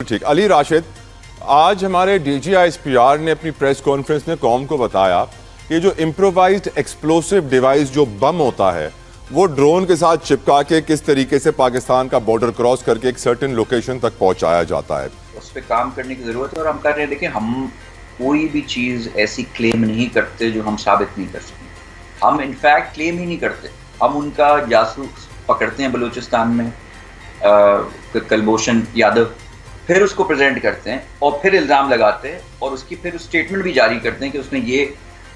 ठीक। अली राशिद, आज हमारे DGISPR ने अपनी प्रेस कॉन्फ्रेंस में कौम को बताया कि जो इम्प्रोवाइज्ड एक्सप्लोसिव डिवाइस जो बम होता है वो ड्रोन के साथ चिपका के किस तरीके से पाकिस्तान का बॉर्डर क्रॉस करके एक सर्टेन लोकेशन तक पहुंचाया जाता है। उस पर काम करने की ज़रूरत है और हम कर रहे हैं। देखिए, हम कोई भी चीज़ ऐसी क्लेम नहीं करते जो हम साबित नहीं कर सकते। हम इनफैक्ट क्लेम ही नहीं करते। हम उनका जासूस पकड़ते हैं बलूचिस्तान में, कुलभूषण यादव, फिर उसको प्रेजेंट करते हैं और फिर इल्ज़ाम लगाते हैं और उसकी फिर स्टेटमेंट भी जारी करते हैं कि उसने ये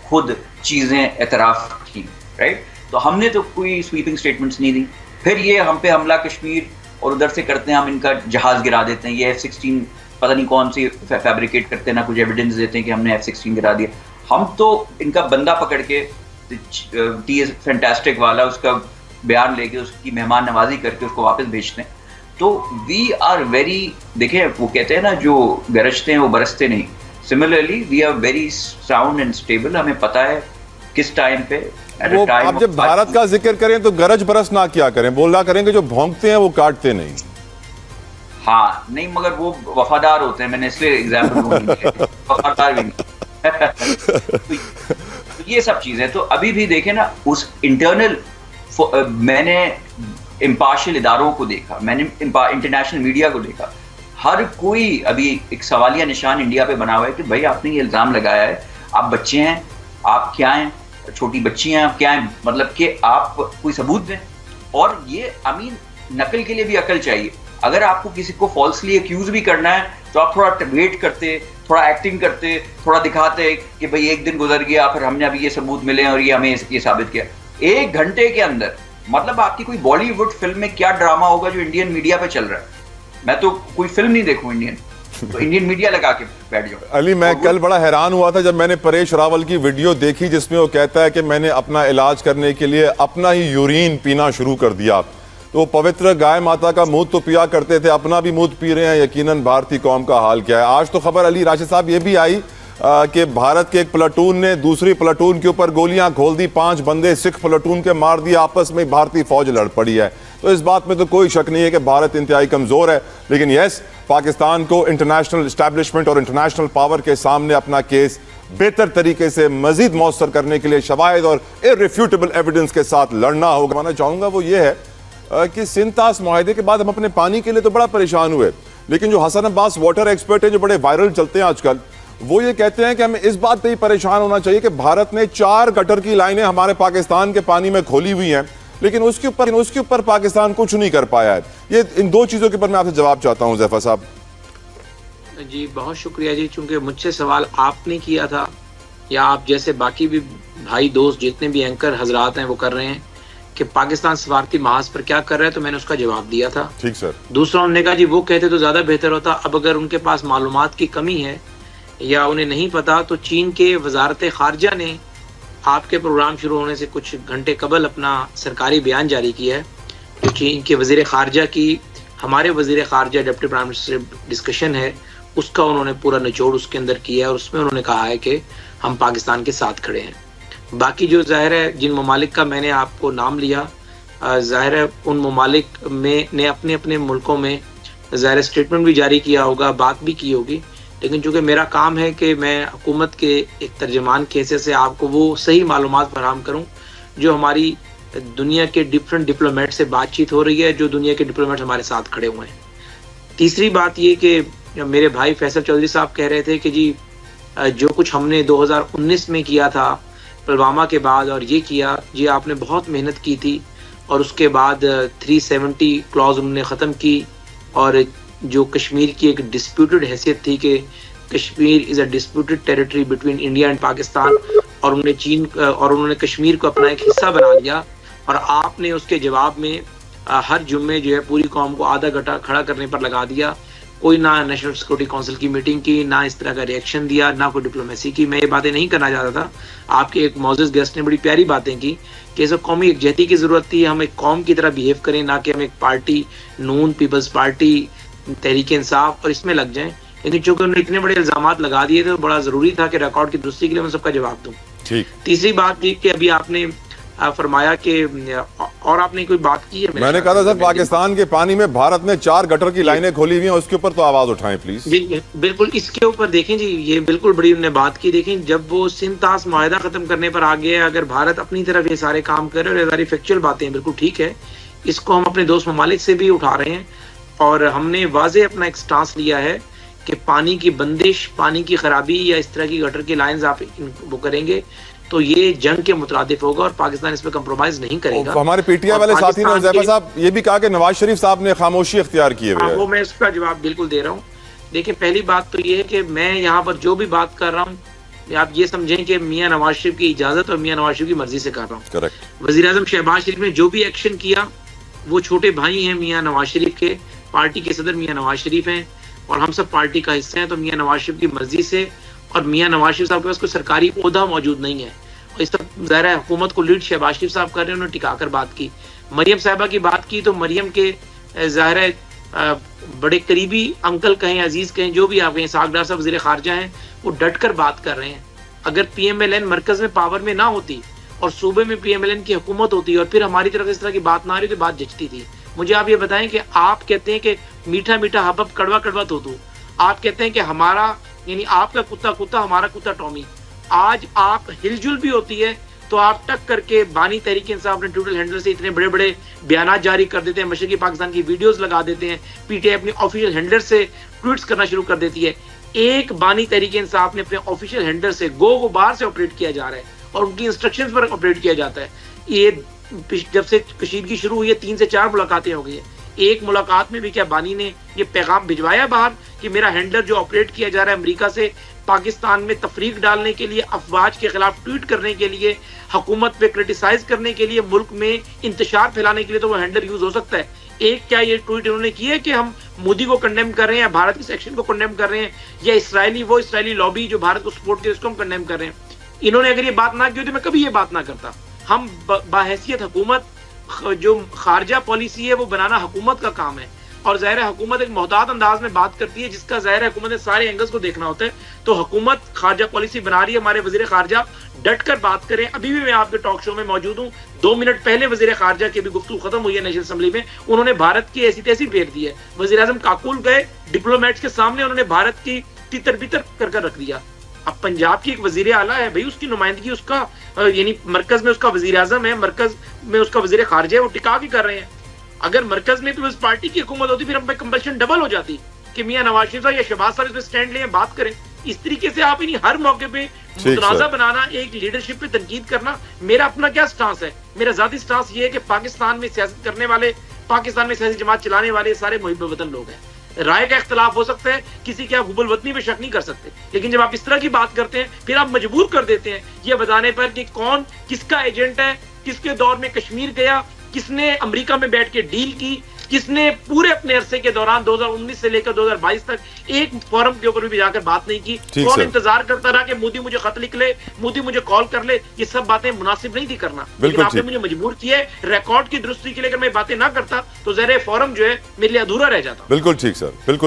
खुद चीज़ें एतराफ़ की, राइट। तो हमने तो कोई स्वीपिंग स्टेटमेंट्स नहीं दी। फिर ये हम पे हमला कश्मीर और उधर से करते हैं, हम इनका जहाज़ गिरा देते हैं। ये F-16 पता नहीं कौन सी फैब्रिकेट करते हैं, ना कुछ एविडेंस देते हैं कि हमने F-16 गिरा दिया। हम तो इनका बंदा पकड़ के TS फैंटास्टिक वाला उसका बयान लेके उसकी मेहमान नवाजी करके उसको वापस भेजते हैं। तो वी आर वेरी, देखिए वो कहते हैं ना, जो गरजते हैं वो बरसते नहीं। Similarly we are very sound and stable. हमें पता है किस टाइम पे वो आप जब भारत का जिक्र करें तो गरज बरस ना क्या करें, बोला करेंगे जो भौंकते हैं वो काटते नहीं। हाँ नहीं, मगर वो वफादार होते हैं। मैंने इसलिए एग्जाम्पल वफादार भी नहीं। तो ये सब चीजें तो अभी भी देखें ना, उस इंटरनल मैंने इम्पार्शियल इदारों को देखा, मैंने इंटरनेशनल मीडिया को देखा। हर कोई अभी एक सवालिया निशान इंडिया पे बना हुआ है कि भाई आपने ये इल्ज़ाम लगाया है, आप बच्चे हैं, आप क्या हैं, छोटी बच्ची हैं, आप क्या हैं, मतलब कि आप कोई सबूत दें। और ये नकल के लिए भी अकल चाहिए। अगर आपको किसी को फॉल्सली एक्यूज भी करना है तो आप थोड़ा वेट करते, थोड़ा एक्टिंग करते, थोड़ा दिखाते कि भाई एक दिन गुजर गया, फिर हमने अभी ये सबूत मिले और ये हमें ये साबित किया। 1 घंटे के अंदर, मतलब आपकी कोई बॉलीवुड फिल्म में क्या ड्रामा होगा जो इंडियन मीडिया पे चल रहा है। मैं तो कोई फिल्म नहीं देखूं इंडियन, तो इंडियन मीडिया लगा के बैठ जाओ। अली, मैं कल बड़ा हैरान हुआ था जब मैंने परेश रावल की वीडियो देखी जिसमें वो कहता है कि मैंने अपना इलाज करने के लिए अपना ही यूरिन पीना शुरू कर दिया। तो पवित्र गाय माता का मूत तो पिया करते थे, अपना भी मूत पी रहे हैं। यकीनन भारतीय कौम का हाल क्या है। आज तो खबर अली राशिद साहब ये भी आई कि भारत के एक प्लाटून ने दूसरी प्लाटून के ऊपर गोलियां खोल दी, 5 बंदे सिख प्लाटून के मार दिए, आपस में भारतीय फौज लड़ पड़ी है। तो इस बात में तो कोई शक नहीं है कि भारत इंतहाई कमजोर है। लेकिन यस, पाकिस्तान को इंटरनेशनल एस्टैब्लिशमेंट और इंटरनेशनल पावर के सामने अपना केस बेहतर तरीके से मजीद मौसर करने के लिए शवाहिद और इररिफ्यूटेबल एविडेंस के साथ लड़ना होगा। मैं चाहूंगा वो ये है कि सिंतास मुआहदे के बाद हम अपने पानी के लिए तो बड़ा परेशान हुए, लेकिन जो हसन अब्बास वाटर एक्सपर्ट है जो बड़े वायरल चलते हैं आजकल, वो ये कहते हैं कि हमें इस बात पे ही परेशान होना चाहिए कि भारत ने 4 गटर की लाइनें हमारे पाकिस्तान के पानी में खोली हुई हैं, लेकिन उसके ऊपर पाकिस्तान कुछ नहीं कर पाया है। ये इन 2 चीजों के ऊपर मैं आपसे जवाब चाहता हूं ज़ैफर साहब। जी बहुत शुक्रिया जी, चूंकि मुझसे सवाल आपने किया था या आप जैसे बाकी भी भाई दोस्त जितने भी एंकर हजरात हैं वो कर रहे हैं कि पाकिस्तान सफारती महाज पर क्या कर रहा है, तो मैंने उसका जवाब दिया था। ठीक सर। दूसरा उन्होंने कहा जी वो कहते तो ज्यादा बेहतर होता। अब अगर उनके पास मालूमात की कमी है या उन्हें नहीं पता, तो चीन के वजारत खारजा ने आपके प्रोग्राम शुरू होने से कुछ घंटे कबल अपना सरकारी बयान जारी किया है। जो चीन के वजीर खारजा की हमारे वजीर खारजा डिप्टी प्राइम मिनिस्टर से डिस्कशन है, उसका उन्होंने पूरा निचोड़ उसके अंदर किया है और उसमें उन्होंने कहा है कि हम पाकिस्तान के साथ खड़े हैं। बाकी जो ज़ाहिर है जिन ममालिक का मैंने आपको नाम लिया, ज़ाहिर है उन ममालिक में ने अपने अपने मुल्कों में ज़ाहिर स्टेटमेंट भी जारी किया होगा, बात भी की होगी, लेकिन चूँकि मेरा काम है कि मैं हुकूमत के एक तर्जमान के हैसियत से आपको वो सही मालूमात फराहम करूँ जो हमारी दुनिया के डिफरेंट डिप्लोमेट से बातचीत हो रही है, जो दुनिया के डिप्लोमेट हमारे साथ खड़े हुए हैं। तीसरी बात ये कि मेरे भाई फैसल चौधरी साहब कह रहे थे कि जी जो कुछ हमने 2019 में किया था पुलवामा के बाद और ये किया, जी आपने बहुत मेहनत की थी और उसके बाद 370 क्लॉज उन्होंने ख़त्म की और जो कश्मीर की एक डिस्प्यूटेड हैसियत थी कि Kashmir is a disputed territory between India and Pakistan, और उन्होंने कश्मीर को अपना एक हिस्सा बना लिया। और आपने उसके जवाब में हर जुम्मे जो है पूरी कौम को आधा घंटा खड़ा करने पर लगा दिया। कोई ना नेशनल सिक्योरिटी काउंसिल की मीटिंग की, ना इस तरह का रिएक्शन दिया, ना कोई डिप्लोमेसी की। मैं ये बातें नहीं करना चाहता था। आपके एक मौजूद गेस्ट ने बड़ी प्यारी बातें की कि इस कौमी एकजहती की ज़रूरत थी, हम एक कौम की तरह बिहेव करें, ना कि हम एक पार्टी नून पीपल्स पार्टी तहरीक इंसाफ और इसमें लग जाएं। लेकिन चूंकि उन्होंने इतने बड़े इल्जामात लगा दिए थे, तो बड़ा ज़रूरी था कि रिकॉर्ड की दुरुस्ती के लिए मैं सबका जवाब दूँ। ठीक। तीसरी बात थी कि अभी आपने फरमाया कि और आपने कोई बात की है? मैंने कहा था सर, पाकिस्तान के पानी में भारत ने 4 गटर की लाइनें खोली हुई हैं, उसके ऊपर तो आवाज उठाएं प्लीज। जी बिल्कुल, इसके ऊपर देखें जी, ये बिल्कुल बड़ी उन्होंने बात की। देखें, जब वो सिंतास मुआहदा खत्म करने पर आ गया, अगर भारत अपनी तरफ ये सारे काम करे और ये सारी फैक्चुअल बातें बिल्कुल ठीक है, इसको हम अपने दोस्त ममालिक से भी उठा रहे हैं और हमने वाजे अपना एक स्टांस लिया है कि पानी की बंदिश, पानी की खराबी या इस तरह की गटर की लाइंस आप वो करेंगे तो ये जंग के मुतरादिफ होगा और पाकिस्तान इसमें कंप्रोमाइज नहीं करेगा। हमारे पीटीआई वाले साथी ने हुज़ैफा साहब ये भी कहा कि नवाज शरीफ साहब ने खामोशी इख्तियार की है। वो मैं उसका जवाब बिल्कुल दे रहा हूँ। देखिए, पहली बात तो ये है कि मैं यहाँ पर जो भी बात कर रहा हूँ, आप ये समझें कि मियाँ नवाज शरीफ की इजाजत और मियाँ नवाज शरीफ की मर्जी से कर रहा हूँ। करेक्ट। वजीर आजम शहबाज शरीफ ने जो भी एक्शन किया, वो छोटे भाई हैं मियाँ नवाज शरीफ के, पार्टी के सदर मियाँ नवाज शरीफ हैं और हम सब पार्टी का हिस्सा हैं। तो मियाँ नवाज शरीफ की मर्जी से, और मियाँ नवाज शरीफ साहब के पास कोई सरकारी ओहदा मौजूद नहीं है, इस तरह ज़ाहिर है हुकूमत को लीड शहबाज शरीफ साहब कर रहे हैं। उन्होंने टिकाकर बात की। मरियम साहिबा की बात की तो मरियम के ज़ाहिर है बड़े करीबी अंकल कहें, अजीज कहें, जो भी आप कहें, सागदार साहब वज़ीर ख़ारजा हैं, वो डट कर बात कर रहे हैं। अगर PMLN मरकज़ में पावर में ना होती और सूबे में PMLN की हुकूमत होती और फिर हमारी तरफ इस तरह की बात ना आ रही तो बात जचती थी। मुझे आप ये बताएं कि आप कहते हैं कि मीठा मीठा हबब कड़वा कड़वा तो आप कहते हैं कि हमारा यानी आपका कुत्ता कुत्ता, हमारा कुत्ता टॉमी। आज आप हिलजुल भी होती है तो आप टक करके बानी तहरीक इंसाफ अपने ट्विटर हैंडल से इतने बड़े बड़े बयान जारी कर देते हैं, मशरकी पाकिस्तान की वीडियोस लगा देते हैं, PTI अपनी ऑफिशियल हैंडल से ट्वीट्स करना शुरू कर देती है। एक बानी तहरीक इंसाफ ने अपने ऑफिशियल हैंडल से गो बाहर से ऑपरेट किया जा रहा है और उनकी इंस्ट्रक्शंस पर ऑपरेट किया जाता है। ये जब से कशीदगी शुरू हुई है 3 से 4 मुलाकातें हो गई है। एक मुलाकात में भी क्या बानी ने ये पैगाम भिजवाया बाहर कि मेरा हैंडलर जो ऑपरेट किया जा रहा है अमेरिका से पाकिस्तान में तफरीक डालने के लिए, अफवाज के खिलाफ ट्वीट करने के लिए, हुकूमत पे क्रिटिसाइज करने के लिए, मुल्क में इंतशार फैलाने के लिए, तो वो हैंडलर यूज हो सकता है। एक क्या ये ट्वीट इन्होंने किया है कि हम मोदी को कंडेम कर रहे हैं या भारत के सेक्शन को कंडेम कर रहे हैं या इसराइली लॉबी जो भारत को सपोर्ट करे उसको हम कंडेम कर रहे हैं। इन्होंने अगर ये बात ना की होती मैं कभी ये बात ना करता। हम बाहैसियत हुकूमत जो खारजा पॉलिसी है वो बनाना हुकूमत का काम है और ज़ाहिर है हुकूमत एक मोहतात अंदाज में बात करती है जिसका ज़ाहिर है हुकूमत ने सारे एंगल्स को देखना होता है। तो हुकूमत खारजा पॉलिसी बना रही है, हमारे वज़ीर खारजा डट कर बात करें। अभी भी मैं आपके टॉक शो में मौजूद हूँ, 2 मिनट पहले वज़ीर खारजा की भी गुफ्तगू खत्म हुई है नेशनल असेंबली में, उन्होंने भारत की ऐसी तैसी फेर दी है। वज़ीर आज़म काकुल गए, डिप्लोमेट्स के सामने उन्होंने भारत की तितर बितर कर रख दिया। अब पंजाब की एक वजीर आला है भाई, उसकी नुमाइंदगी उसका यानी मरकज में उसका वजीर आजम है, मरकज में उसका वजीर खारजा है, वो टिका के कर रहे हैं। अगर मरकज में पीपल्स पार्टी की हुकूमत होती फिर हम पे कंपल्शन डबल हो जाती कि मियां नवाज शरीफ साहब या शहबाज साहब इस पे स्टैंड लें, बात करें। इस तरीके से आप इन्हीं हर मौके पे मुतनाज़ा बनाना, एक लीडरशिप पे तनकीद करना, मेरा अपना क्या स्टांस है? मेरा जाती स्टांस ये है कि पाकिस्तान में सियासत करने वाले, पाकिस्तान में सियासी जमात चलाने वाले सारे मुहिब वतन लोग हैं। राय का इख्तलाफ हो सकता है, किसी के आप हुबुल वतनी पे शक नहीं कर सकते, लेकिन जब आप इस तरह की बात करते हैं फिर आप मजबूर कर देते हैं ये बताने पर कि कौन किसका एजेंट है, किसके दौर में कश्मीर गया, किसने अमेरिका में बैठ के डील की, किसने पूरे अपने अरसे के दौरान 2019 से लेकर 2022 तक एक फोरम के ऊपर भी जाकर बात नहीं की। कौन इंतजार करता रहा कि मोदी मुझे खत लिख ले, मोदी मुझे कॉल कर ले। ये सब बातें मुनासिब नहीं थी करना, लेकिन आपने मुझे मजबूर किया है। रिकॉर्ड की दुरुस्ती के लिए अगर मैं बातें ना करता तो ज़रा फोरम जो है मेरे लिए अधूरा रह जाता। बिल्कुल ठीक सर, बिल्कुल।